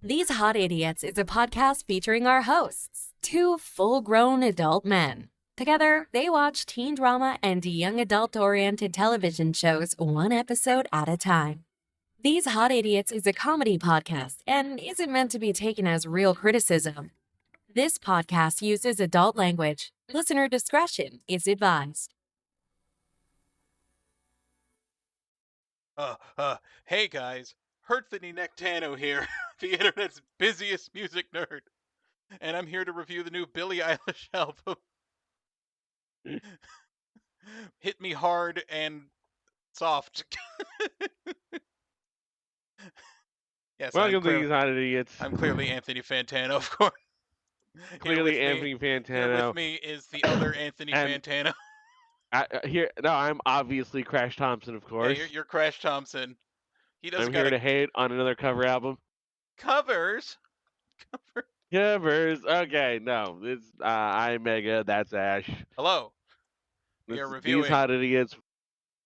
These Hot Idiots is a podcast featuring our hosts, two full-grown adult men. Together, they watch teen drama and young adult-oriented television shows one episode at a time. These Hot Idiots is a comedy podcast and isn't meant to be taken as real criticism. This podcast uses adult language. Listener discretion is advised. Hey guys, Hertzany Nectano here, the internet's busiest music nerd, and I'm here to review the new Billie Eilish album. Hit me hard and soft. Yes, Welcome to these Hot Idiots. I'm clearly Anthony Fantano, of course. Clearly Anthony Here Fantano. with me is the other Anthony Fantano. I'm obviously Crash Thompson, of course. Yeah, you're Crash Thompson. I'm here to hate on another cover album. Covers? Covers. Okay, no. It's I'm Mega, that's Ashe. Hello. We are reviewing These Hot Idiots.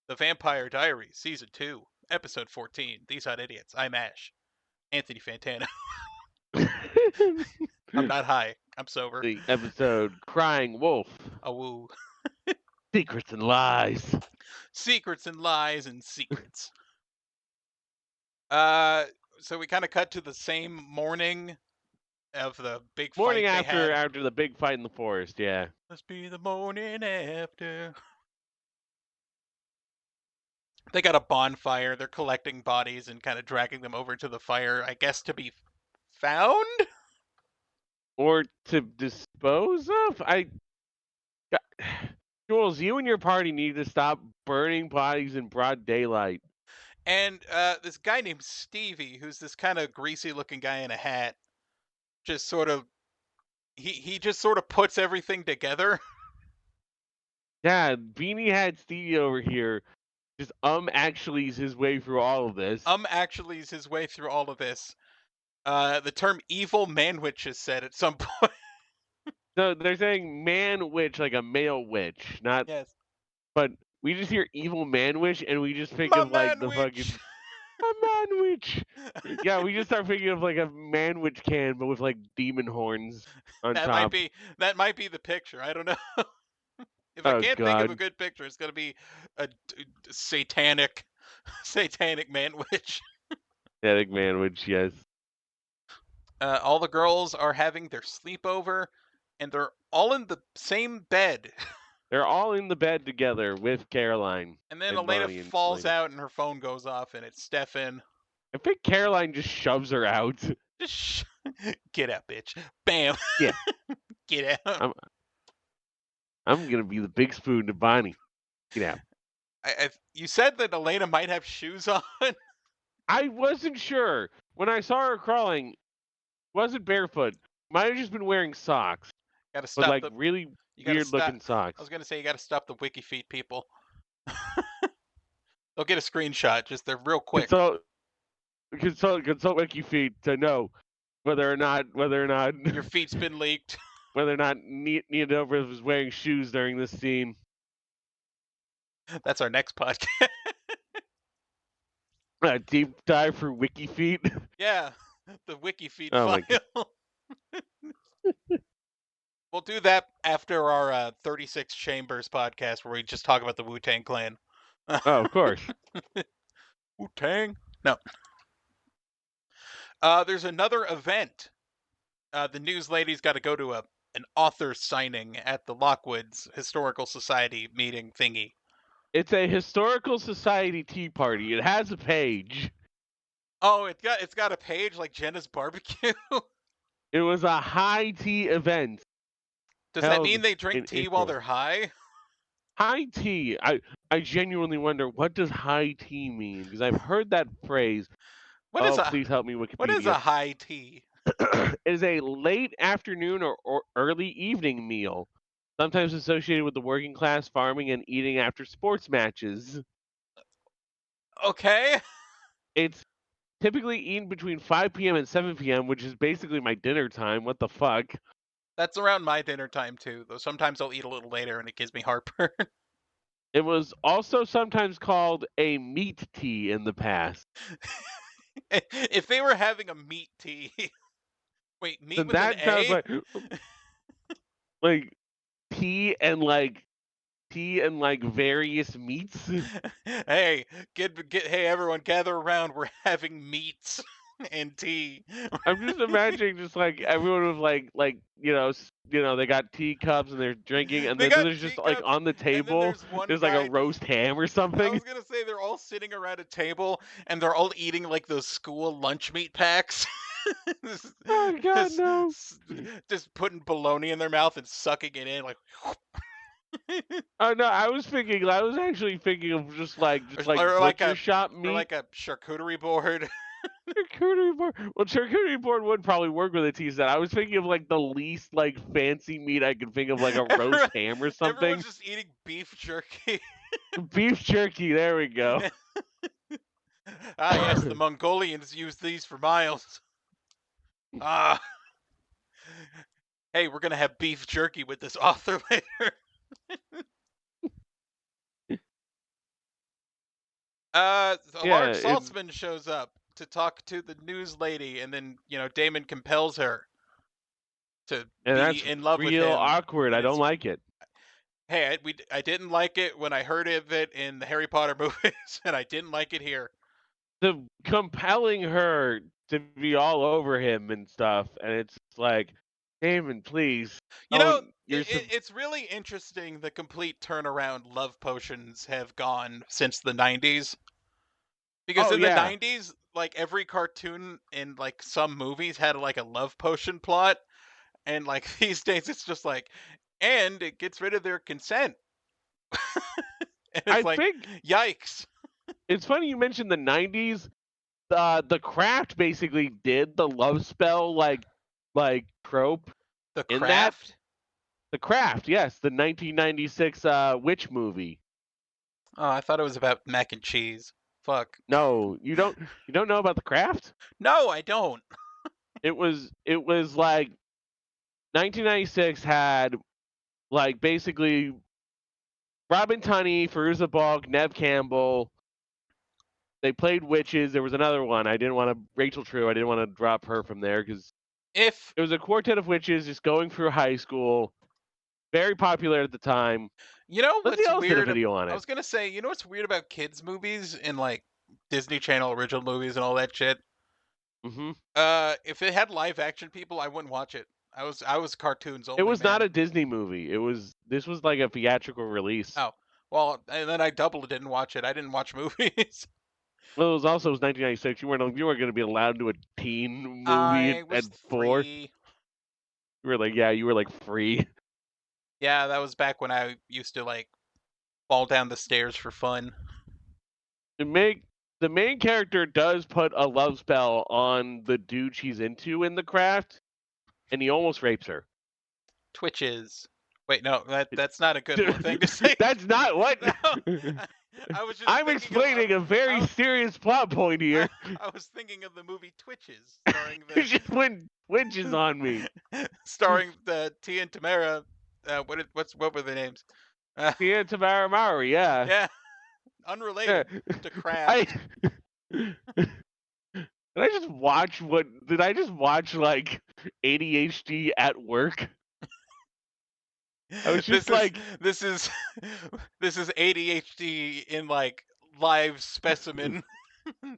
The Vampire Diaries, Season 2, Episode 14, These Hot Idiots. I'm Ashe. Anthony Fantano. I'm not high. I'm sober. The episode Crying Wolf. A woo. Secrets and Lies. Secrets and lies and secrets. So we kind of cut to the same morning of the big Morning fight after the big fight in the forest, yeah. Must be the morning after. They got a bonfire. They're collecting bodies and kind of dragging them over to the fire, I guess, to be found? Or to dispose of? Jules, you and your party need to stop burning bodies in broad daylight. And this guy named Stevie, who's this kind of greasy-looking guy in a hat, just sort of... He just sort of puts everything together. Yeah, Beanie Hat Stevie over here just actually's his way through all of this. Actually's his way through all of this. The term evil man-witch is said at some point. So they're saying man-witch like a male witch, not... Yes. But we just hear evil man-witch and we just think of like the fucking... A man-witch! Yeah, we just start thinking of like a man-witch can, but with like demon horns on top. That might be the picture. I don't know. If I can't think of a good picture, it's gonna be a satanic man-witch. Satanic man-witch, yes. All the girls are having their sleepover, and they're all in the same bed. They're all in the bed together with Caroline. And then Elena falls out and her phone goes off, and it's Stefan. I think Caroline just shoves her out. Just get out, bitch. Bam. Yeah. Get out. I'm going to be the big spoon to Bonnie. Get out. You said that Elena might have shoes on? I wasn't sure. When I saw her crawling, wasn't barefoot. Might have just been wearing socks. Gotta stop really weird-looking socks. I was going to say, you got to stop the wiki feet people. They'll get a screenshot. Just they're real quick. Consult WikiFeet to know whether or not your feet's been leaked. Whether or not Neodova was wearing shoes during this scene. That's our next podcast. A deep dive for WikiFeet. Yeah, the WikiFeet file. We'll do that after our 36 Chambers podcast where we just talk about the Wu-Tang Clan. Oh, of course. Wu-Tang? No. There's another event. The news lady's got to go to an author signing at the Lockwoods Historical Society meeting thingy. It's a Historical Society tea party. It has a page. Oh, it's got a page like Jenna's barbecue? It was a high tea event. Does that mean they drink tea while they're high? High tea. I genuinely wonder, what does high tea mean? Because I've heard that phrase. Please help me, Wikipedia. What is a high tea? It is a late afternoon or early evening meal, sometimes associated with the working class, farming, and eating after sports matches. Okay. It's typically eaten between 5 p.m. and 7 p.m., which is basically my dinner time. What the fuck? That's around my dinner time, too, though sometimes I'll eat a little later and it gives me heartburn. It was also sometimes called a meat tea in the past. If they were having a meat tea, wait, meat Then with an that sounds A? like tea and like various meats. Hey, hey everyone, gather around. We're having meats and tea. I'm just imagining just like everyone with they got teacups and they're drinking, and They then got there's just like teacups, on the and then table there's one there's like a guy just. roast ham or I something. was gonna say they're all sitting around a table and they're all eating like those school lunch meat packs. Just, Oh God, no! just putting bologna in their mouth and sucking it in like. Oh no, I was actually thinking of just like or like butcher a shop meat. charcuterie board. Charcuterie board. Well, charcuterie board would probably work with a tea set. I was thinking of like the least like fancy meat I could think of, like a roast ham or Everyone's something. just eating beef jerky. Beef jerky. There we go. Ah, yes, the Mongolians used these for miles. Ah, hey, we're gonna have beef jerky with this author later. A Yeah. large Saltzman shows up to talk to the news lady, and then Damon compels her to And be that's in love with real him, awkward. I and don't it's like it. hey, I didn't like it when I heard of it in the Harry Potter movies, and I didn't like it here. The compelling her to be all over him and stuff, and it's like, Damon, please. It's really interesting the complete turnaround love potions have gone since the 90s. Because Oh in the yeah. 90s, like every cartoon and like some movies had like a love potion plot, and like these days it's just like, and it gets rid of their consent. And I it's like, think yikes. it's funny you mentioned the 90s. The Craft basically did the love spell like trope The in that. Craft? The Craft, yes, the 1996 witch movie. Oh, I thought it was about mac and cheese. Fuck. No, you don't know about The Craft? No, I don't. It was like 1996 had like basically Robin Tunney, Fairuza Balk, Nev Campbell. They played witches. There was another one. Rachel True. I didn't want to drop her from there because If it was a quartet of witches just going through high school. Very popular at the time. you know Lindsay what's Ellis did a weird, video on I it. was gonna say, you know what's weird about kids movies and like Disney Channel original movies and all that shit? Hmm. If it had live action people, I wouldn't watch it. I was cartoons It only, was not man. a Disney movie. This was like a theatrical release. Oh, well, and then I double didn't watch it. I didn't watch movies. Well, it was 1996. You weren't going to be allowed to do a teen movie I at was 4. 3. You were like free. Yeah, that was back when I used to like fall down the stairs for fun. The main character does put a love spell on the dude she's into in The Craft, and he almost rapes her. Twitches. Wait, no, that's not a good thing to say. That's not what. No, I was just. I'm explaining a very serious plot point here. I was thinking of the movie Twitches, starring You just went witches on me. starring the Tia and Tamara. What were their names? Tia Tamara Mowry, yeah. Yeah, unrelated to Craft. Did I just watch like ADHD at work? I was just this is ADHD in like live specimen.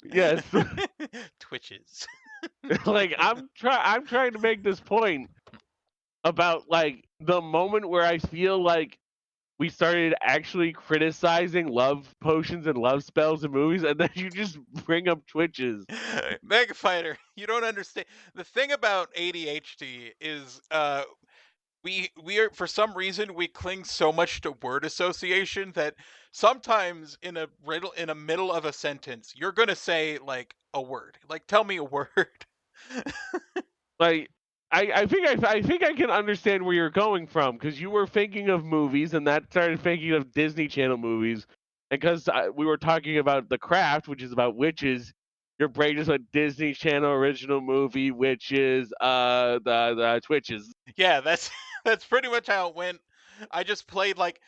Yes. Twitches. Like I'm trying to make this point about like the moment where I feel like we started actually criticizing love potions and love spells in movies, and then you just bring up Twitches. Mega Fighter, you don't understand. The thing about ADHD is we are, for some reason, we cling so much to word association that sometimes in a middle of a sentence you're gonna say like a word, like tell me a word. Like I think I can understand where you're going from, because you were thinking of movies and that started thinking of Disney Channel movies, and because we were talking about The Craft, which is about witches, your brain just went Disney Channel original movie, witches, the Twitches. Yeah, that's pretty much how it went. I just played like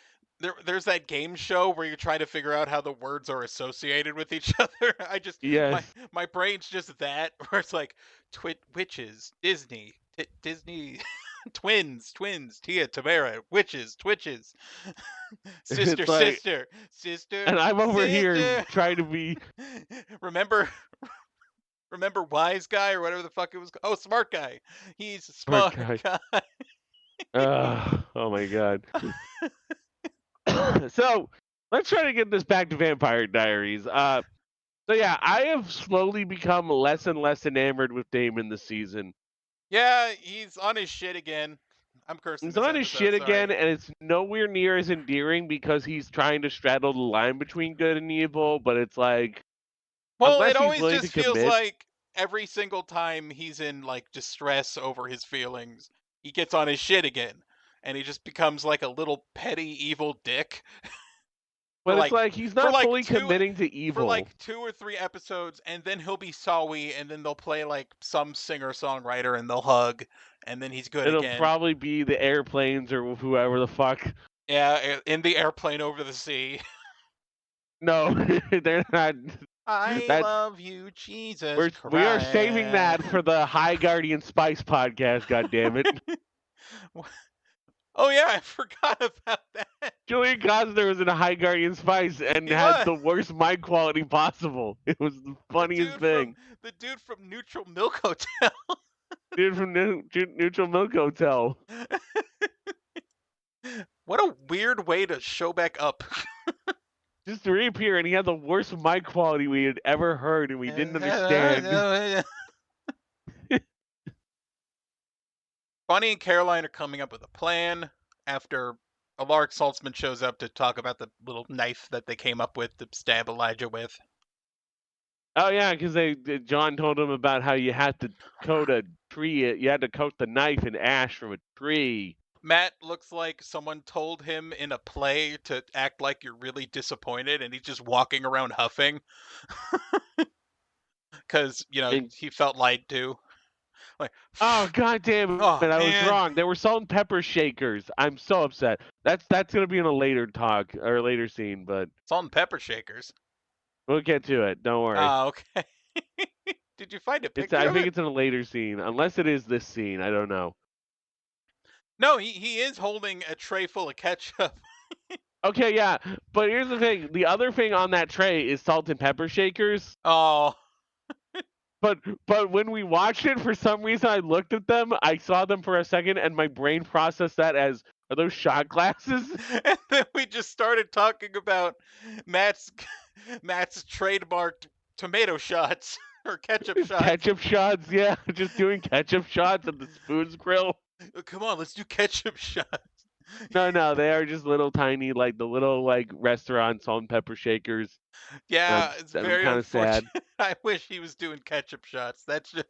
there's that game show where you try to figure out how the words are associated with each other. My Yes. my brain's just that where it's like witches, Disney, Disney, twins, Tia, Tamara, witches, twitches, sister, It's like, sister, sister, and I'm over here sister. trying to be remember remember wise guy or whatever the fuck it was. Oh, smart guy. He's a smart smart guy. guy. Oh my god. So let's try to get this back to Vampire Diaries. So yeah, I have slowly become less and less enamored with Damon this season. Yeah, he's on his shit again. I'm cursing He's this on his episode, shit again, sorry. and it's nowhere near as endearing because he's trying to straddle the line between good and evil. But it's like, Well, it unless he's always willing to just feels commit, like every single time he's in like distress over his feelings, he gets on his shit again. And he just becomes like a little petty evil dick for but it's like like he's for not like fully two committing to for evil. like 2 or 3 episodes, and then he'll be sorry, and then they'll play like some singer songwriter and they'll hug, and then he's good It'll again. probably be the airplanes or whoever the fuck. Yeah, in the airplane over the sea. No, they're not. I That's love you, Jesus we are saving Christ. that for the High Guardian Spice podcast. God damn it. Oh yeah, I forgot about that. Julian Costner was in a High Guardian Spice and He had was the worst mic quality possible. It was the the funniest thing. dude from Neutral Milk Hotel. Dude from Neutral Milk Hotel. What a weird way to show back up. Just to reappear, and he had the worst mic quality we had ever heard, and we didn't understand. Bonnie and Caroline are coming up with a plan after Alaric Saltzman shows up to talk about the little knife that they came up with to stab Elijah with. Oh yeah, because John told him about how you had to coat a tree. You had to coat the knife in ash from a tree. Matt looks like someone told him in a play to act like you're really disappointed, and he's just walking around huffing because And, he felt lied to. Like, oh god damn it! oh I was man, wrong. They were salt and pepper shakers. I'm so upset. That's gonna be in a later talk or a later scene, but salt and pepper shakers. we'll get to it. Don't worry. Ah, okay. Did you find a picture I of think it? it's in a later scene, unless it is this scene. I don't know. No, he is holding a tray full of ketchup. Okay, yeah, but here's the thing. The other thing on that tray is salt and pepper shakers. Oh. But when we watched it, for some reason, I looked at them. I saw them for a second, and my brain processed that as, are those shot glasses? And then we just started talking about Matt's trademarked tomato shots or ketchup shots. Ketchup shots, yeah, just doing ketchup shots at the Spoons Grill. Come on, let's do ketchup shots. No, they are just little tiny, like the little restaurant salt and pepper shakers. Yeah, it's very kind of sad. unfortunate. I wish he was doing ketchup shots. That's just,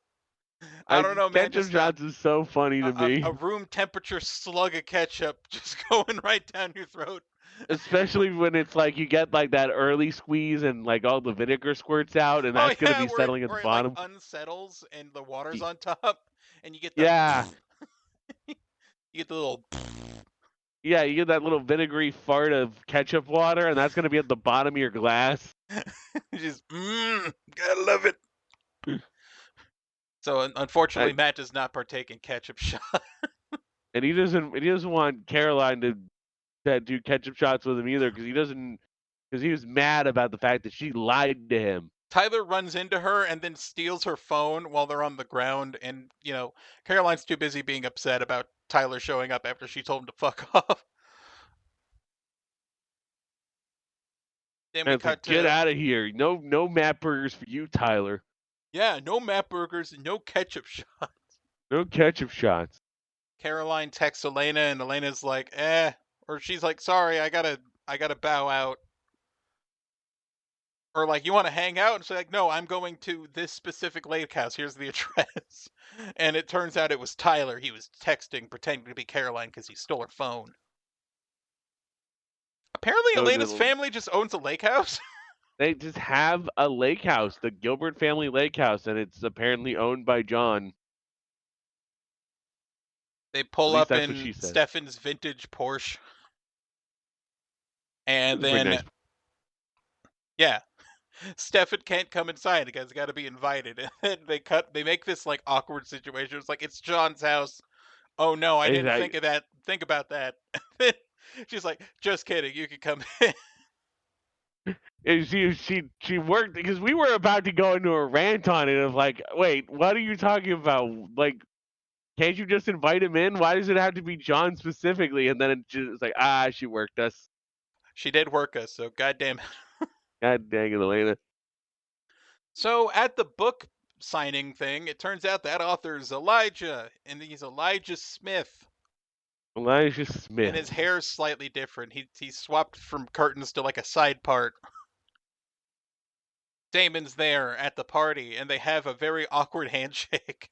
I don't know, man. Ketchup Just shots is so funny to me. a room temperature slug of ketchup just going right down your throat. Especially when it's like you get like that early squeeze and like all the vinegar squirts out, and that's gonna be settling at the bottom. It like unsettles and the water's on top, and you get the Yeah. you get the little. Yeah, you get that little vinegary fart of ketchup water, and that's gonna be at the bottom of your glass. Just gotta love it. So unfortunately, Matt does not partake in ketchup shot. And he doesn't want Caroline to do ketchup shots with him either, because he was mad about the fact that she lied to him. Tyler runs into her and then steals her phone while they're on the ground, and Caroline's too busy being upset about Tyler showing up after she told him to fuck off. Then we cut to get out of here. No Matt burgers for you, Tyler. Yeah, no Matt burgers and no ketchup shots. No ketchup shots. Caroline texts Elena, and Elena's like, or she's like, sorry, I gotta bow out. Or like, you want to hang out? And she's like, no, I'm going to this specific lake house. Here's the address. And it turns out it was Tyler. He was texting, pretending to be Caroline because he stole her phone. Apparently, Elena's family just owns a lake house. They just have a lake house, the Gilbert family lake house, and it's apparently owned by John. They pull up in Stefan's vintage Porsche. And Pretty then, nice. yeah, Stefan can't come inside because he's got to be invited. And then they make this like awkward situation. It's like it's John's house. Oh no, I didn't think of that. Think about that. She's like, just kidding. You can come in. And she worked because we were about to go into a rant on it of like, wait, what are you talking about? Like, can't you just invite him in? Why does it have to be John specifically? And then it's like, she worked us. She did work us, so goddamn. God dang it, Elena. So at the book signing thing, it turns out that author's Elijah, and he's Elijah Smith. Elijah Smith. And his hair's slightly different. He swapped from curtains to like a side part. Damon's there at the party, and they have a very awkward handshake.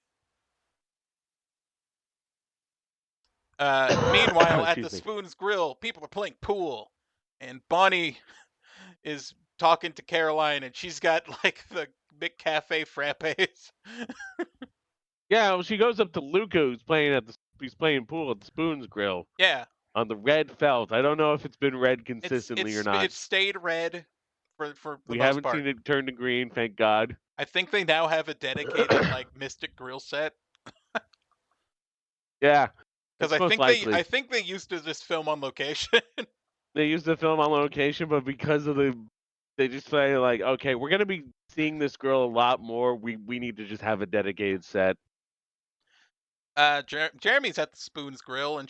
Meanwhile, at the Spoon's Grill, people are playing pool, and Bonnie is talking to Caroline, and she's got like the big cafe frappes. Yeah, well, she goes up to Luca, who's playing pool at the Spoon's Grill. Yeah. On the red felt. I don't know if it's been red consistently or not. It's stayed red for the most part. We haven't seen it turn to green, thank God. I think they now have a dedicated like Mystic Grill set. Yeah. Because I think they used to just film on location. They used to film on location, but because of they just say like, okay, we're gonna be seeing this girl a lot more. We need to just have a dedicated set. Jeremy's at the Spoon's Grill, and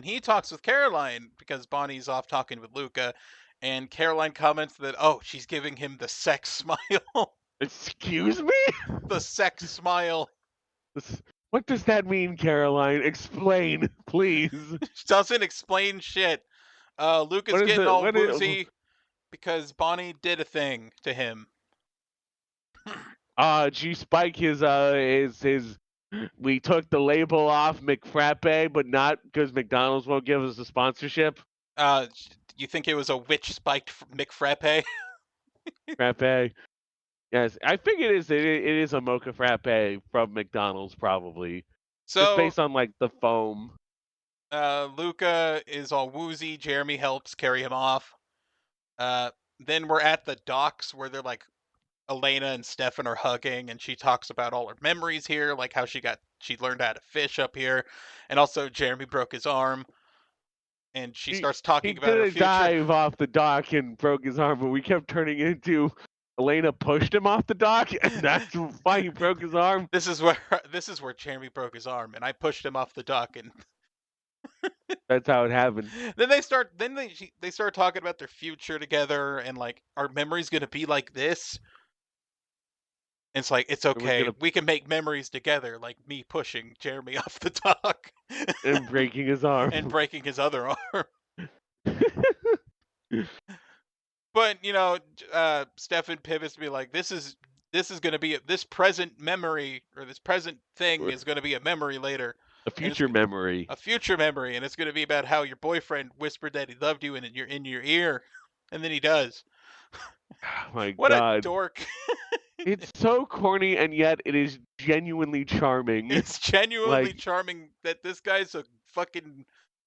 he talks with Caroline because Bonnie's off talking with Luca, and Caroline comments that she's giving him the sex smile. Excuse me? The sex smile. What does that mean, Caroline? Explain, please. She doesn't explain shit. Luca's getting all woozy because Bonnie did a thing to him. She spiked his we took the label off McFrappe, but not because McDonald's won't give us a sponsorship. You think it was a witch spiked McFrappe? Frappe. Yes, I think it is. It is a mocha frappe from McDonald's, probably. So it's based on like the foam. Luca is all woozy. Jeremy helps carry him off. Then we're at the docks where they're like Elena and Stefan are hugging, and she talks about all her memories here, like how she learned how to fish up here, and also Jeremy broke his arm. And she starts talking about her future. He did dive off the dock and broke his arm, but we kept turning into Elena pushed him off the dock, and that's why he broke his arm. This is where Jeremy broke his arm, and I pushed him off the dock, and that's how it happened. Then they start talking about their future together, and like, our memory's gonna be like this. And it's like, it's okay. We can make memories together, like me pushing Jeremy off the dock and breaking his arm and breaking his other arm. But Stefan pivots to be like, this is going to be this present memory, or this present thing is going to be a memory later. A future memory. A future memory, and it's going to be about how your boyfriend whispered that he loved you in your ear, and then he does. Oh my what God. A dork. It's so corny, and yet it is genuinely charming. It's genuinely charming that this guy's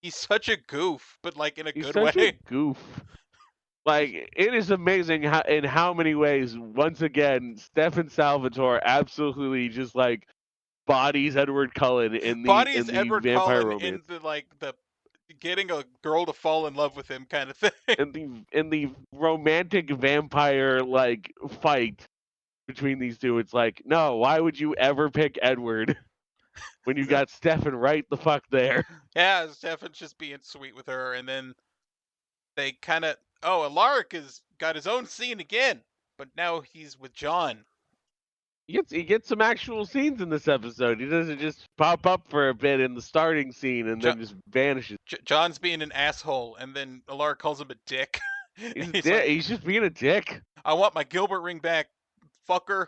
he's such a goof, but like in a good way. He's such a goof. Like, it is amazing in how many ways, once again, Stefan Salvatore absolutely just like bodies Edward Cullen in the Edward vampire Cullen romance. In the getting a girl to fall in love with him kind of thing. In the romantic vampire like fight between these two, it's like, no, why would you ever pick Edward when you got Stefan right the fuck there? Yeah, Stefan's just being sweet with her, and then they kind of Alaric has got his own scene again, but now he's with John. He gets some actual scenes in this episode. He doesn't just pop up for a bit in the starting scene and then just vanishes. John's being an asshole, and then Alaric calls him a dick. He's just being a dick. I want my Gilbert ring back, fucker.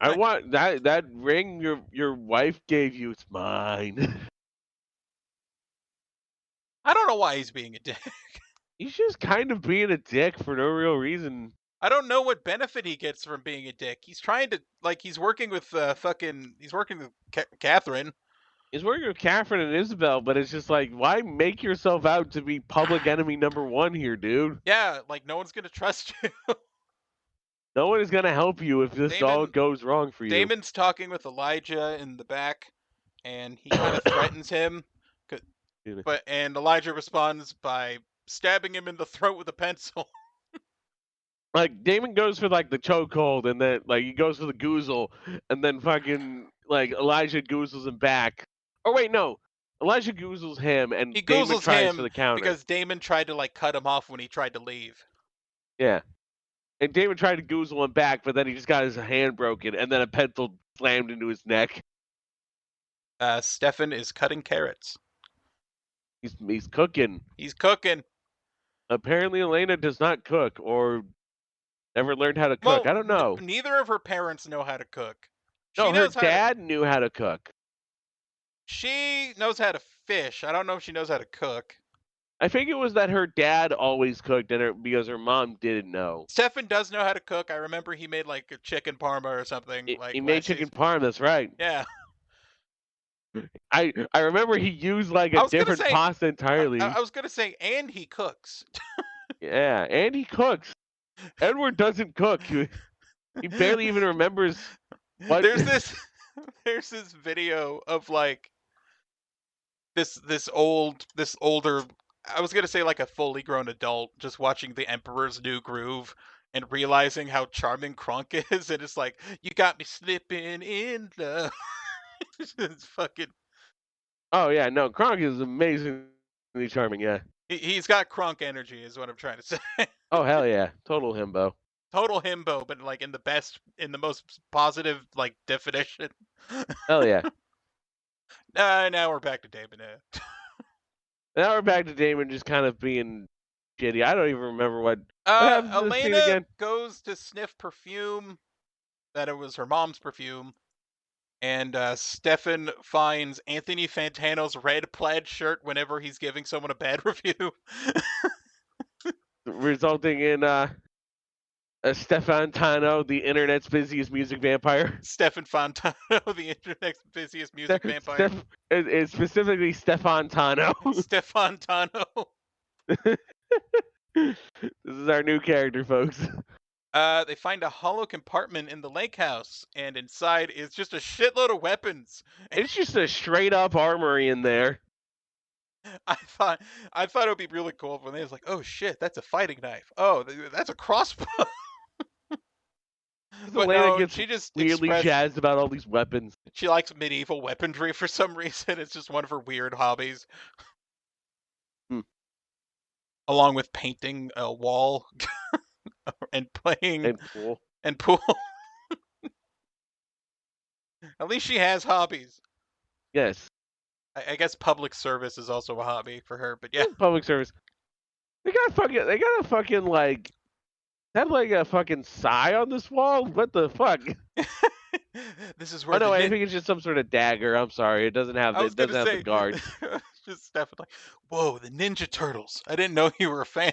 I want that ring your wife gave you. It's mine. I don't know why he's being a dick. He's just kind of being a dick for no real reason. I don't know what benefit he gets from being a dick. He's trying to, he's working with he's working with Catherine. He's working with Catherine and Isabel, but it's just like, why make yourself out to be public enemy number one here, dude? Yeah, like no one's gonna trust you. No one is gonna help you if this all goes wrong for you. Damon's talking with Elijah in the back, and he kind of threatens him. And Elijah responds by stabbing him in the throat with a pencil. Like Damon goes for like the chokehold, and then like he goes for the goozle, and then fucking like Elijah goozles him back. Or wait, no, Elijah goozles him, and He Damon goozles tries for him the counter. because Damon tried to like cut him off when he tried to leave. Yeah, and Damon tried to goozle him back, but then he just got his hand broken, and then a pencil slammed into his neck. Stefan is cutting carrots. He's cooking. He's cooking. Apparently, Elena does not cook or never learned how to cook. I don't know. Neither of her parents know how to cook. No, her dad knew how to cook. She knows how to fish. I don't know if she knows how to cook. I think it was that her dad always cooked, and because her mom didn't know. Stefan does know how to cook. I remember he made like a chicken parma or something. He made chicken parma. That's right. Yeah. I remember he used like a different pasta entirely. I was gonna say, and he cooks. Yeah, and he cooks. Edward doesn't cook. He barely even remembers what. There's this video of like this older. I was gonna say like a fully grown adult just watching The Emperor's New Groove and realizing how charming Kronk is, and it's like, you got me slipping in love. It's fucking. Oh yeah, no, Kronk is amazingly charming. Yeah, he's got Kronk energy, is what I'm trying to say. Oh hell yeah, total himbo. Total himbo, but like in the most positive like definition. Hell yeah. Now we're back to Damon. Now we're back to Damon just kind of being shitty. I don't even remember what happens in this scene Elena again. goes to sniff perfume, that it was her mom's perfume, and Stefan finds Anthony Fantano's red plaid shirt whenever he's giving someone a bad review. Resulting in Stefan Tano, the internet's busiest music vampire. Stefan Fantano, the internet's busiest music vampire. It's specifically Stefan Tano. Stefan Tano. This is our new character, folks. They find a hollow compartment in the lake house, and inside is just a shitload of weapons. It's just a straight up armory in there. I thought it would be really cool when they was like, "Oh shit, that's a fighting knife. Oh, that's a crossbow." But no, gets she just weirdly jazzed about all these weapons. She likes medieval weaponry for some reason. It's just one of her weird hobbies. Along with painting a wall and playing and pool. At least she has hobbies. Yes. I guess public service is also a hobby for her, but yeah. Public service. They got a fucking like, have like a fucking sigh on this wall? What the fuck? This is where. Oh no, I think it's just some sort of dagger. I'm sorry, it doesn't have the guards. Just definitely. Whoa, the Ninja Turtles! I didn't know you were a fan.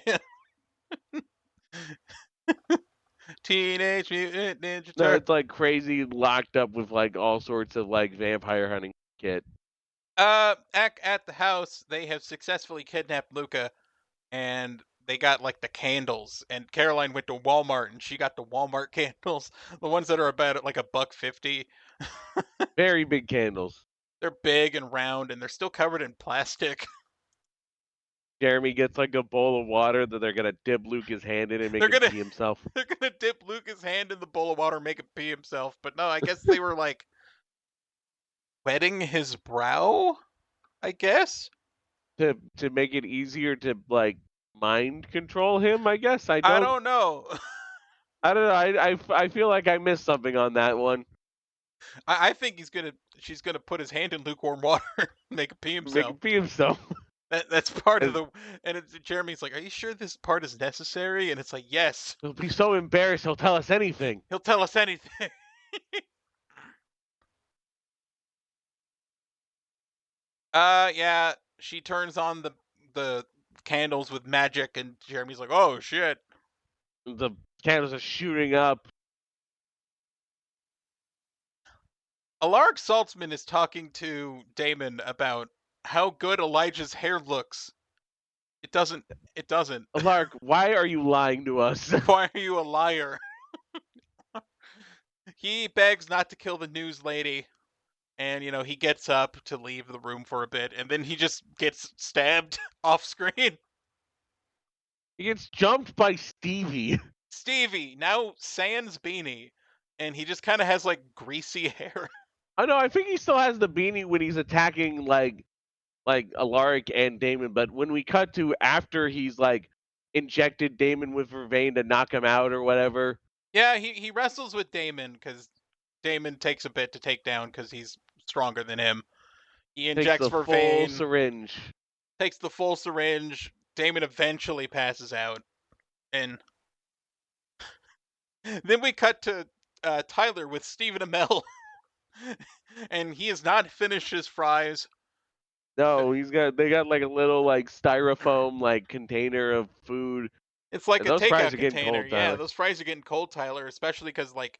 Teenage Mutant Ninja Turtles. No, it's like crazy locked up with like all sorts of like vampire hunting kit. At the house, they have successfully kidnapped Luca, and they got like the candles. And Caroline went to Walmart, and she got the Walmart candles, the ones that are about like $1.50. Very big candles. They're big and round, and they're still covered in plastic. Jeremy gets like a bowl of water that they're gonna dip Luca's hand in and make him pee himself. They're gonna dip Luca's hand in the bowl of water and make him pee himself. But no, I guess they were like wetting his brow, I guess, to make it easier to like mind control him. I guess I don't know. I don't know. I feel like I missed something on that one. I think she's gonna put his hand in lukewarm water and make him pee himself. Make him pee himself. That's part of the. And Jeremy's like, "Are you sure this part is necessary?" And it's like, "Yes." He'll be so embarrassed. He'll tell us anything. He'll tell us anything. Yeah. She turns on the candles with magic, and Jeremy's like, "Oh shit!" The candles are shooting up. Alaric Saltzman is talking to Damon about how good Elijah's hair looks. It doesn't. It doesn't. Alaric, why are you lying to us? Why are you a liar? He begs not to kill the news lady, and he gets up to leave the room for a bit, and then he just gets stabbed off screen. He gets jumped by Stevie. Stevie, now sans beanie, and he just kind of has like greasy hair. I know. I think he still has the beanie when he's attacking like Alaric and Damon, but when we cut to after he's like injected Damon with Vervain to knock him out or whatever. Yeah, he wrestles with Damon because Damon takes a bit to take down because he's stronger than him. He Takes injects the full Vervain, syringe. takes the full syringe. Damon eventually passes out, and then we cut to Tyler with Stephen Amell, and he has not finished his fries. No, they got like a little like styrofoam like container of food. It's like And a those fries takeout are getting container. cold, Yeah, Tyler. those fries are getting cold, Tyler, especially because like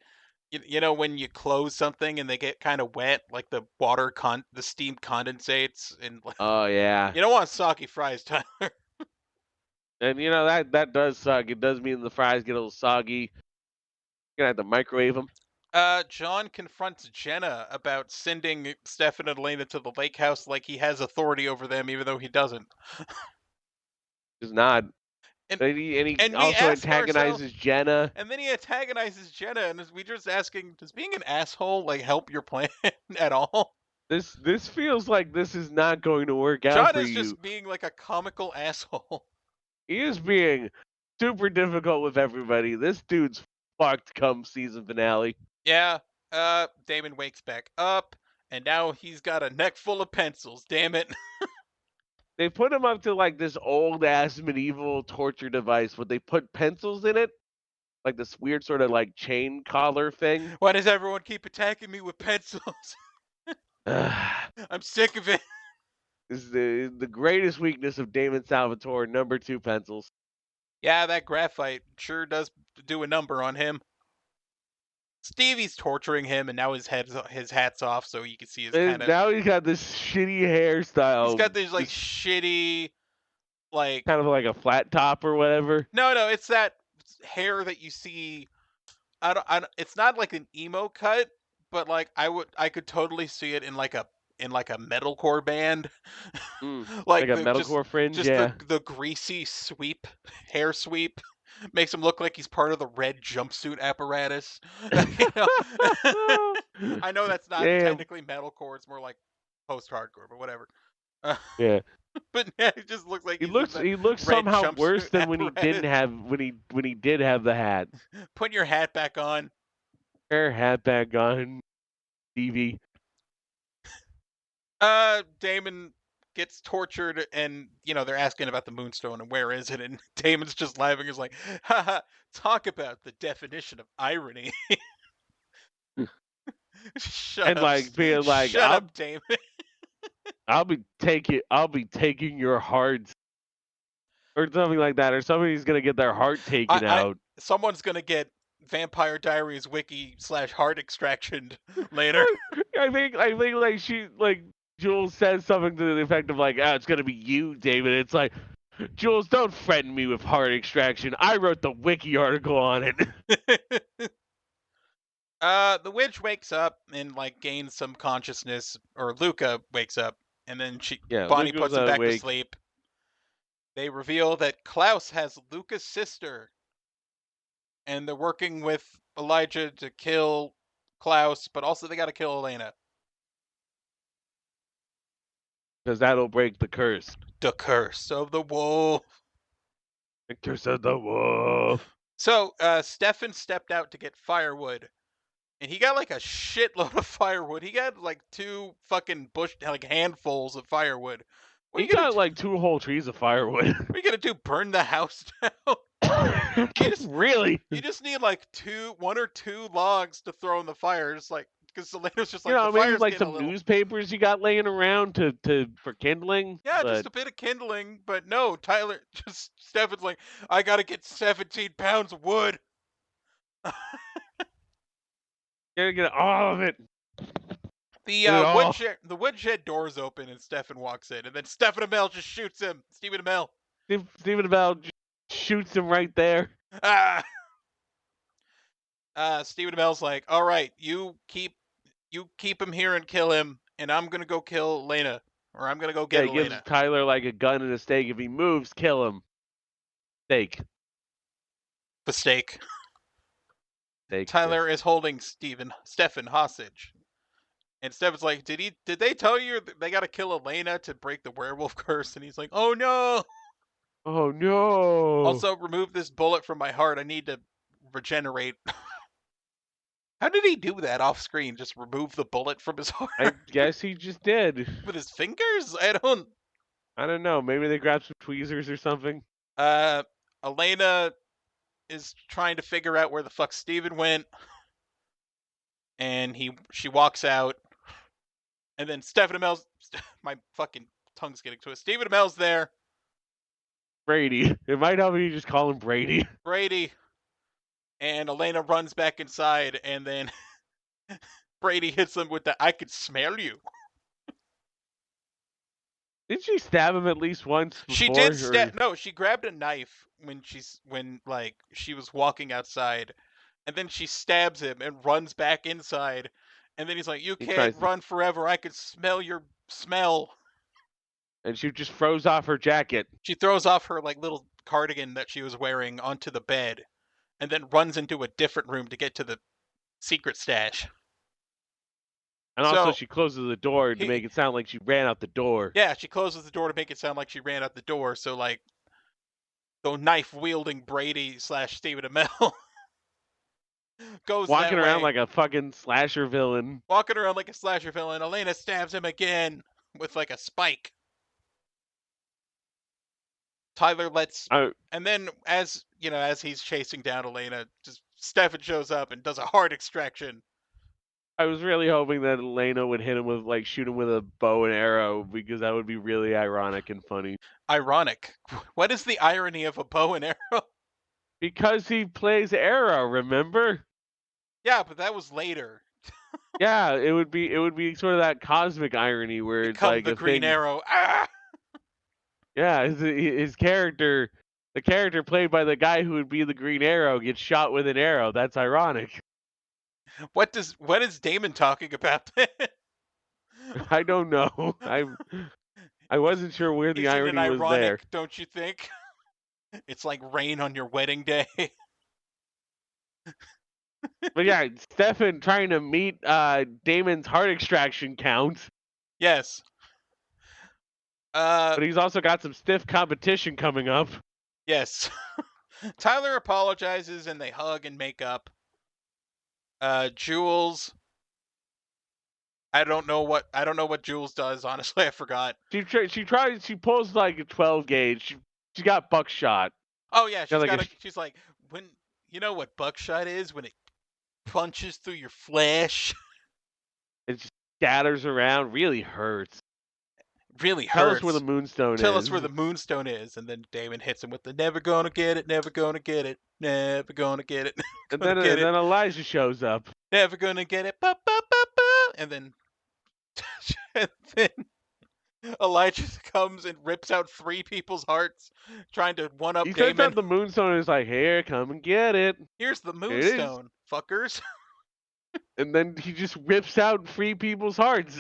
you know when you close something and they get kind of wet, like the steam condensates, and like, Oh yeah. you don't want soggy fries, Tyler. And that does suck. It does mean the fries get a little soggy. You're gonna have to microwave them. John confronts Jenna about sending Stefan and Elena to the lake house like he has authority over them, even though he doesn't. Just not. And And he and we also ask ourselves, antagonizes Jenna. and then he antagonizes Jenna, and we just asking, does being an asshole like help your plan at all? This feels like this is not going to work out John for is you. just being like a comical asshole. He is being super difficult with everybody. This dude's fucked come season finale. Yeah. Damon wakes back up, and now he's got a neck full of pencils. Damn it. They put him up to like this old ass medieval torture device, but they put pencils in it, like this weird sort of like chain collar thing. Why does everyone keep attacking me with pencils? I'm sick of it. This is the greatest weakness of Damon Salvatore, number 2 pencils. Yeah, that graphite sure does do a number on him. Stevie's torturing him, and now his hat's off, so you can see his And kind of. now he's got this shitty hairstyle. He's got these like shitty, like kind of like a flat top or whatever. no, it's that hair that you see. I don't. It's not like an emo cut, but like I could totally see it in like a metalcore band. Like Like a the metalcore fringe, just yeah. the greasy hair sweep makes him look like he's part of the red jumpsuit apparatus. You know? I know that's not Damn. technically metalcore; it's more like post-hardcore, but whatever. Yeah. But yeah, it just looks like He looks red somehow worse jumpsuit than when he didn't apparatus. have when he did have the hat. Put your hat back on. Hair hat back on, Stevie. Damon gets tortured, and they're asking about the moonstone and where is it, and Damon's just laughing. He's like, haha, talk about the definition of irony. Shut And up, like being like, shut up, Damon. I'll be taking your heart, or something like that, or somebody's gonna get their heart taken out. Someone's gonna get Vampire Diaries wiki / heart extraction later. I think like Jules says something to the effect of like, it's gonna be you, David. It's like, Jules, don't threaten me with heart extraction. I wrote the wiki article on it. The witch wakes up and like gains some consciousness, or Luca wakes up, and then Bonnie Luca puts was him back to awake. sleep. They reveal that Klaus has Luca's sister, and they're working with Elijah to kill Klaus, but also they got to kill Elena. Because that'll break the curse. The curse of the wolf. The curse of the wolf. So, Stefan stepped out to get firewood, and he got like a shitload of firewood. He got like 2 fucking handfuls of firewood. He got like 2 whole trees of firewood. What are you gonna do? Burn the house down? Really? You just need like 1 or 2 logs to throw in the fire. Just like because Selena's just like the maybe fire's like getting some newspapers you got laying around for kindling. Yeah, but... just a bit of kindling. But no, Tyler, Stefan's like, I gotta get 17 pounds of wood. Gotta get all of it. The woodshed doors open and Stefan walks in, and then Stefan Amell just shoots him. Stephen Amell. Stephen Amell just shoots him right there. Ah. Stephen Amell's like, all right, you keep him here and kill him, and I'm gonna go kill Elena, or I'm gonna go get Elena. He gives Tyler like a gun and a stake. If he moves, kill him. Stake. The stake. Tyler is holding Stefan hostage. And Stefan's like, did they tell you they gotta kill Elena to break the werewolf curse? And he's like, oh no! Oh no! Also, remove this bullet from my heart. I need to regenerate. How did he do that off screen? Just remove the bullet from his heart? I guess he just did. With his fingers? I don't know. Maybe they grabbed some tweezers or something. Elena is trying to figure out where the fuck Steven went. And she walks out. And then Stephen Amell's... My fucking tongue's getting twisted. Stephen Amell's there. Brady. It might help if you just call him Brady. Brady. And Elena runs back inside, and then Brady hits him with the "I could smell you." Didn't she stab him at least once before? She did stab. No, she grabbed a knife when she was walking outside, and then she stabs him and runs back inside, and then he's like, "You can't run forever. I could smell your smell." And she just throws off her jacket. She throws off her like little cardigan that she was wearing onto the bed. And then runs into a different room to get to the secret stash. And also she closes the door to make it sound like she ran out the door. Yeah, she closes the door to make it sound like she ran out the door. So, like, the knife-wielding Brady / Stephen Amell goes walking around like a fucking slasher villain. Walking around like a slasher villain. Elena stabs him again with, like, a spike. Tyler lets... and then, as he's chasing down Elena, just Stefan shows up and does a heart extraction. I was really hoping that Elena would hit him with, like, shoot him with a bow and arrow, because that would be really ironic and funny. Ironic? What is the irony of a bow and arrow? Because he plays arrow, remember? Yeah, but that was later. Yeah, it would be sort of that cosmic irony where it's like the Green Arrow. Ah! Yeah, his character, the character played by the guy who would be the Green Arrow, gets shot with an arrow. That's ironic. What is Damon talking about? I don't know. I wasn't sure where the irony was there. Don't you think? It's like rain on your wedding day. But yeah, Stefan trying to meet Damon's heart extraction count. Yes. But he's also got some stiff competition coming up. Yes. Tyler apologizes and they hug and make up. Jules. I don't know what Jules does, honestly. I forgot. She pulls like a 12 gauge. She got buckshot. Oh yeah, she's like, when you know what buckshot is, when it punches through your flesh. It just scatters around, really hurts. Really Tell hurts. us where the moonstone is. Tell us where the moonstone is, and then Damon hits him with the "never gonna get it, never gonna get it, never gonna get it." And then Elijah shows up. Never gonna get it, ba, ba, ba, ba. And then Elijah comes and rips out 3 people's hearts, trying to one up Damon. He turns out the moonstone is like, "Here, come and get it. Here's the moonstone, fuckers." And then he just rips out 3 people's hearts.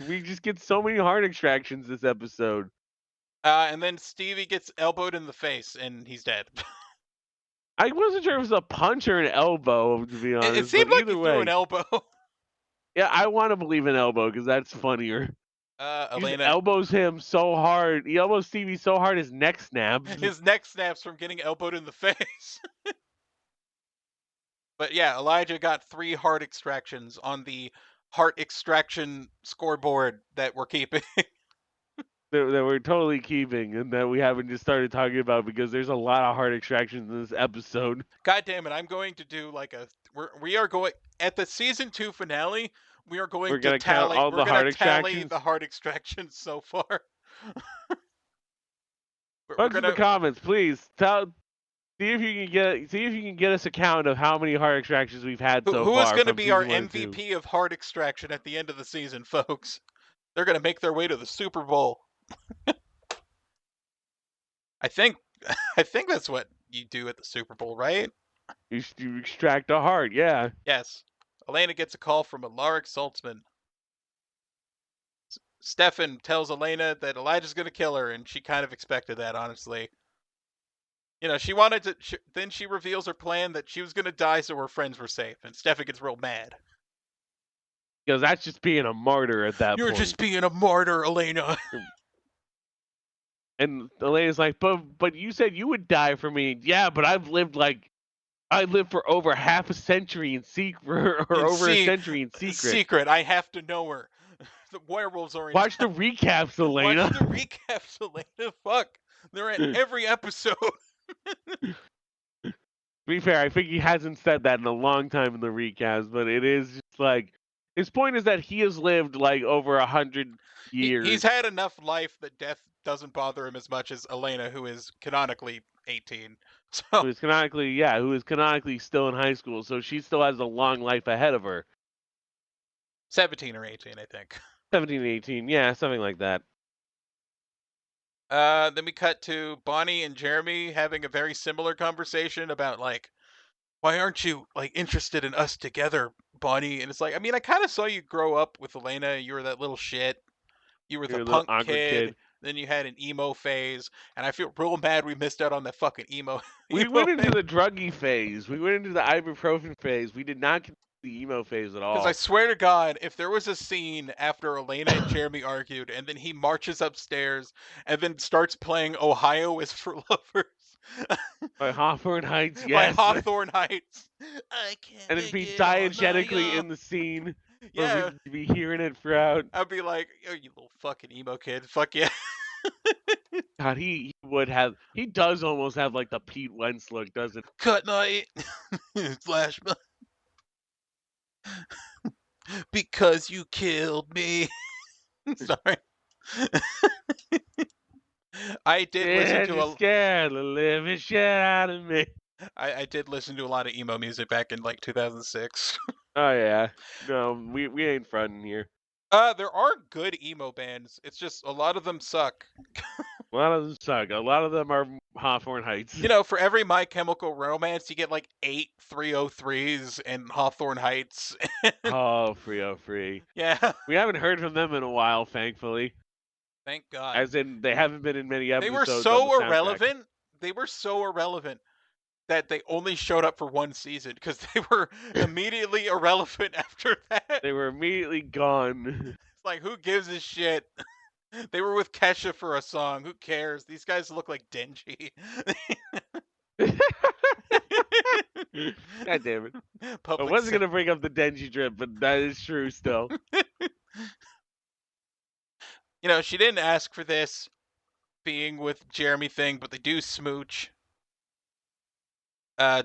We just get so many heart extractions this episode. And then Stevie gets elbowed in the face, and he's dead. I wasn't sure if it was a punch or an elbow, to be honest. It seemed like he threw an elbow. Yeah, I want to believe an elbow, because that's funnier. Elena elbows him so hard. He elbows Stevie so hard his neck snaps. His neck snaps from getting elbowed in the face. But yeah, Elijah got 3 heart extractions on the heart extraction scoreboard that we're keeping. that we're totally keeping, and that we haven't just started talking about, because there's a lot of heart extractions in this episode. God damn it, I'm going to do like we are going at the season 2 finale. We're going to tally all the heart extractions. The heart extractions so far. Folks in the comments, please See if you can get us a count of how many heart extractions we've had so Who is far going to from be our season 1 and 2. MVP of heart extraction at the end of the season, folks? They're going to make their way to the Super Bowl. I think that's what you do at the Super Bowl, right? You extract a heart, yeah. Yes. Elena gets a call from Alaric Saltzman. Stefan tells Elena that Elijah's going to kill her, and she kind of expected that, honestly. You know, she wanted to. Then she reveals her plan that she was going to die so her friends were safe, and Stefan gets real mad. Because that's just being a martyr at that You're point. just being a martyr, Elena. And Elena's like, but you said you would die for me. Yeah, but I lived for over half a century in secret, or over a century in secret. I have to know her. The werewolves are in Watch town. the recaps, Elena. Watch the recaps, Elena. Fuck. They're in every episode. To be fair, I think he hasn't said that in a long time in the recaps, but it is just like, his point is that he has lived like over 100 years. He's had enough life that death doesn't bother him as much as Elena, who is canonically 18. Who is canonically still in high school, so she still has a long life ahead of her. 17 or 18, I think. 17, 18, yeah, something like that. Then we cut to Bonnie and Jeremy having a very similar conversation about, like, why aren't you, like, interested in us together, Bonnie? And it's like, I mean, I kind of saw you grow up with Elena. You were that little shit. You were the punk kid. Then you had an emo phase, and I feel real mad we missed out on that fucking emo. We went into the druggy phase. We went into the ibuprofen phase. We did not get the emo phase at all. Because I swear to God, if there was a scene after Elena and Jeremy argued, and then he marches upstairs and then starts playing "Ohio is for Lovers" by Hawthorne Heights, yes. By Hawthorne Heights, I can't. And it'd be diegetically in the scene. Yeah, we'd be hearing it throughout. I'd be like, "Oh, you little fucking emo kid, fuck yeah." God, he would have. He does almost have like the Pete Wentz look, doesn't? Cut night, flashback. Because you killed me. Sorry. I did listen to scared the living shit out of me. I did listen to a lot of emo music back in like 2006. Oh yeah, no, we ain't fronting here. There are good emo bands. It's just a lot of them suck. A lot of them suck. A lot of them are Hawthorne Heights. You know, for every My Chemical Romance, you get like 8 303s and Hawthorne Heights. Oh, 303. Yeah. We haven't heard from them in a while, thankfully. Thank God. As in, they haven't been in many episodes. They were so irrelevant. They were so irrelevant that they only showed up for one season because they were immediately irrelevant after that. They were immediately gone. It's like, who gives a shit? They were with Kesha for a song. Who cares? These guys look like Denji. God damn it. I wasn't going to bring up the Denji drip, but that is true still. You know, she didn't ask for this being with Jeremy thing, but they do smooch.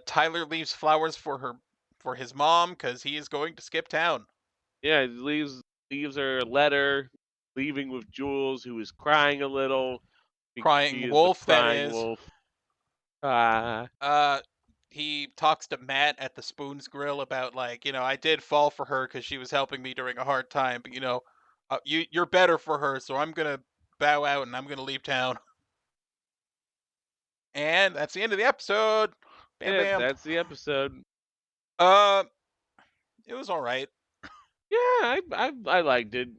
Tyler leaves flowers for his mom because he is going to skip town. Yeah, he leaves her a letter, leaving with Jules, who is crying a little. Crying wolf, that is. Wolf. He talks to Matt at the Spoons Grill about, like, you know, I did fall for her because she was helping me during a hard time, but, you know, you're better for her, so I'm gonna bow out and I'm gonna leave town. And that's the end of the episode. Bam, yeah, bam. That's the episode. It was all right. Yeah, I liked it.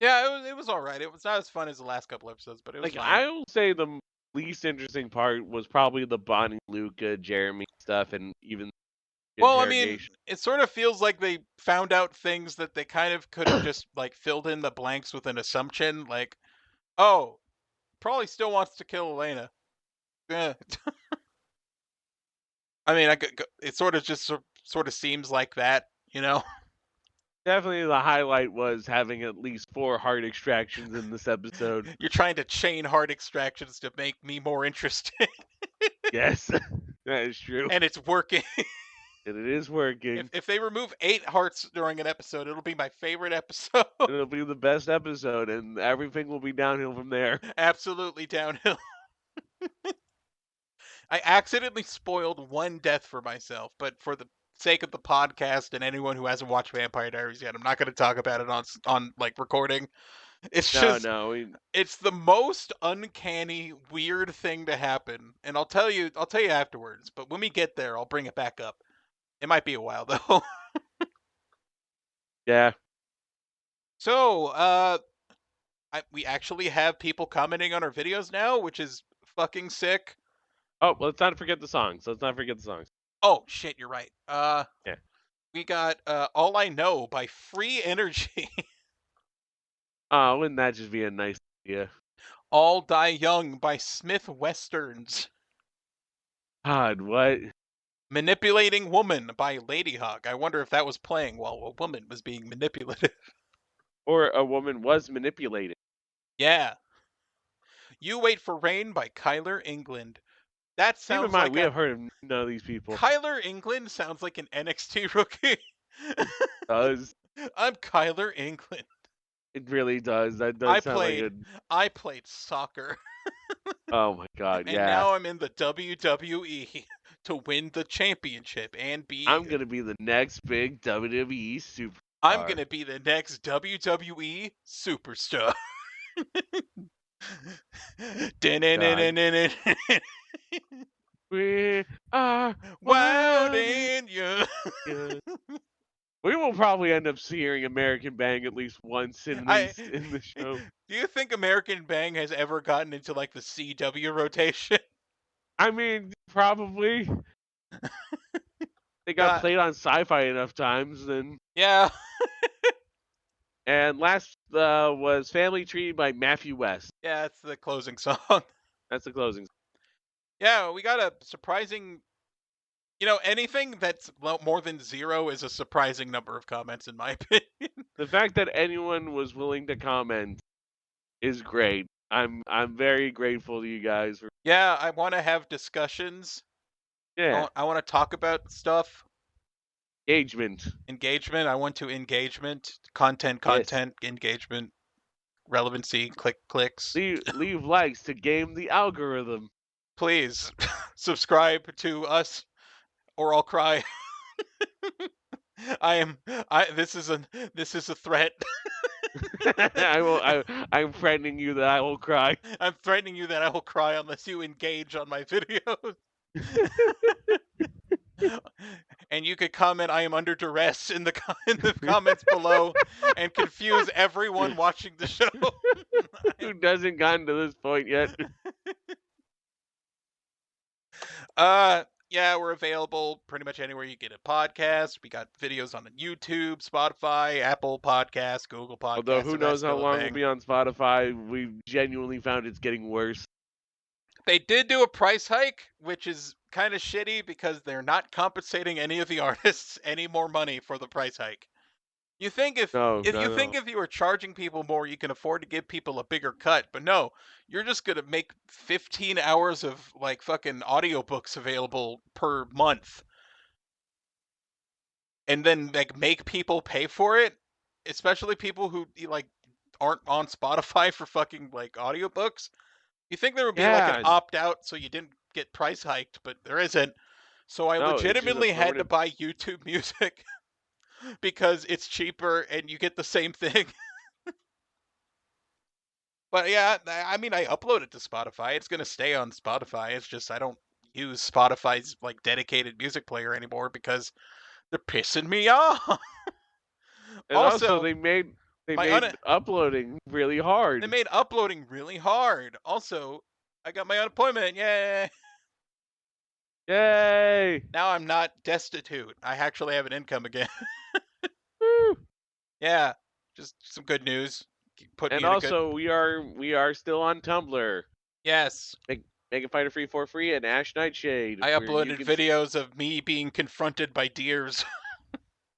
Yeah, it was all right. It was not as fun as the last couple episodes, but it was like fine. I will say the least interesting part was probably the Bonnie, Luca, Jeremy stuff, and even. Well, I mean, it sort of feels like they found out things that they kind of could have just like filled in the blanks with an assumption, like, oh, probably still wants to kill Elena. Yeah. I mean, it sort of seems like that, you know. Definitely, the highlight was having at least 4 heart extractions in this episode. You're trying to chain heart extractions to make me more interested. Yes, that is true, and it's working. And it is working. If they remove 8 hearts during an episode, it'll be my favorite episode. It'll be the best episode, and everything will be downhill from there. Absolutely downhill. I accidentally spoiled one death for myself, but for the sake of the podcast and anyone who hasn't watched Vampire Diaries yet, I'm not going to talk about it on like recording. It's just No. it's the most uncanny, weird thing to happen, and I'll tell you afterwards. But when we get there, I'll bring it back up. It might be a while though. Yeah. So, we actually have people commenting on our videos now, which is fucking sick. Oh, let's not forget the songs. Oh shit, you're right. Yeah. We got "All I Know" by Free Energy. Oh, wouldn't that just be a nice idea? "All Die Young" by Smith Westerns. God, what? "Manipulating Woman" by Ladyhawk. I wonder if that was playing while a woman was being manipulated. Or a woman was manipulated. Yeah. "You Wait for Rain" by Kyler England. That Keep in sounds mind, like we have heard of none of these people. Kyler England sounds like an NXT rookie. Does I'm Kyler England. it really does? That does sound like a. I played soccer, Oh my God, and yeah. now I'm in the WWE to win the championship and be. I'm gonna be the next big WWE superstar. I'm gonna be the next WWE superstar. We are Wild in you. We will probably end up hearing American Bang at least once in the show. Do you think American Bang has ever gotten into like the CW rotation? I mean, probably. They got played on Sci-Fi enough times, then. Yeah. And last was Family Tree by Matthew West. Yeah, it's the closing song. That's the closing. Yeah, we got a surprising. Anything that's more than 0 is a surprising number of comments, in my opinion. The fact that anyone was willing to comment is great. I'm very grateful to you guys for. Yeah, I want to have discussions. Yeah. I want to talk about stuff. Engagement. I want to engagement. Content. Yes. Engagement. Relevancy. Clicks. Leave likes to game the algorithm. Please subscribe to us, or I'll cry. This is a threat. I'm threatening you that I will cry. I'm threatening you that I will cry unless you engage on my videos. And you could comment "I am under duress" in the comments below and confuse everyone watching the show. Who doesn't gotten to this point yet? Yeah, we're available pretty much anywhere you get a podcast. We got videos on YouTube, Spotify, Apple Podcasts, Google Podcasts. Although who knows how long we'll be on Spotify. We've genuinely found it's getting worse. They did do a price hike, which is kind of shitty because they're not compensating any of the artists any more money for the price hike. You think if you were charging people more, you can afford to give people a bigger cut, but no, you're just gonna make 15 hours of like fucking audiobooks available per month, and then like make people pay for it, especially people who like aren't on Spotify for fucking like audiobooks. You think there would be like an opt out so you didn't get price hiked, but there isn't. So I legitimately had to buy YouTube Music. Because it's cheaper and you get the same thing. But yeah, I mean, I upload it to Spotify. It's going to stay on Spotify. It's just I don't use Spotify's like dedicated music player anymore because they're pissing me off. And also they made uploading really hard. They made uploading really hard. Also, I got my unemployment. Yay! Yay! Now I'm not destitute. I actually have an income again. Woo! Yeah, just some good news. And also, we are still on Tumblr. Yes. Mega Fighter Free for free and Ashe Nightshade. I uploaded videos of me being confronted by deers.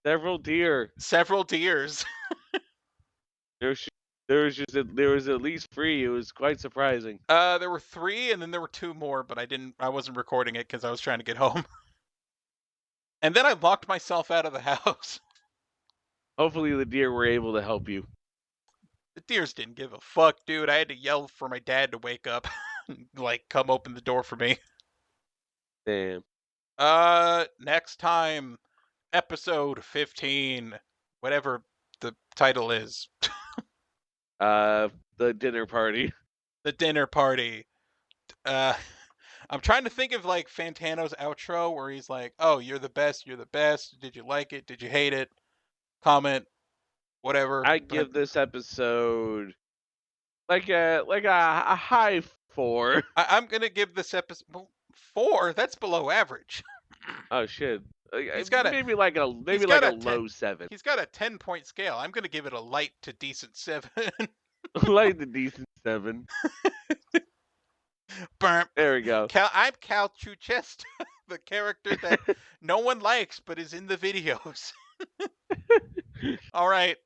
Several deer. There was at least 3. It was quite surprising. There were 3, and then there were 2 more, but I wasn't recording it because I was trying to get home. And then I locked myself out of the house. Hopefully the deer were able to help you. The deers didn't give a fuck, dude. I had to yell for my dad to wake up, like come open the door for me. Damn. Next time, episode 15, whatever the title is. The dinner party. The dinner party. I'm trying to think of like Fantano's outro where he's like, "Oh, you're the best. You're the best. Did you like it? Did you hate it? Comment, whatever." I give this episode like a high 4. I'm gonna give this episode 4. That's below average. Oh shit. He's got a maybe like a low 7. He's got a 10-point scale. I'm gonna give it a light to decent 7. Like the decent 7. Burp. There we go. I'm Cal Chuchest, the character that no one likes but is in the videos. All right.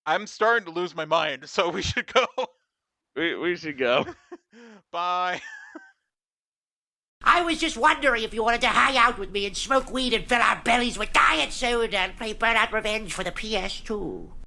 I'm starting to lose my mind, so we should go. We should go. Bye. I was just wondering if you wanted to hang out with me and smoke weed and fill our bellies with diet soda and play Burnout Revenge for the PS2.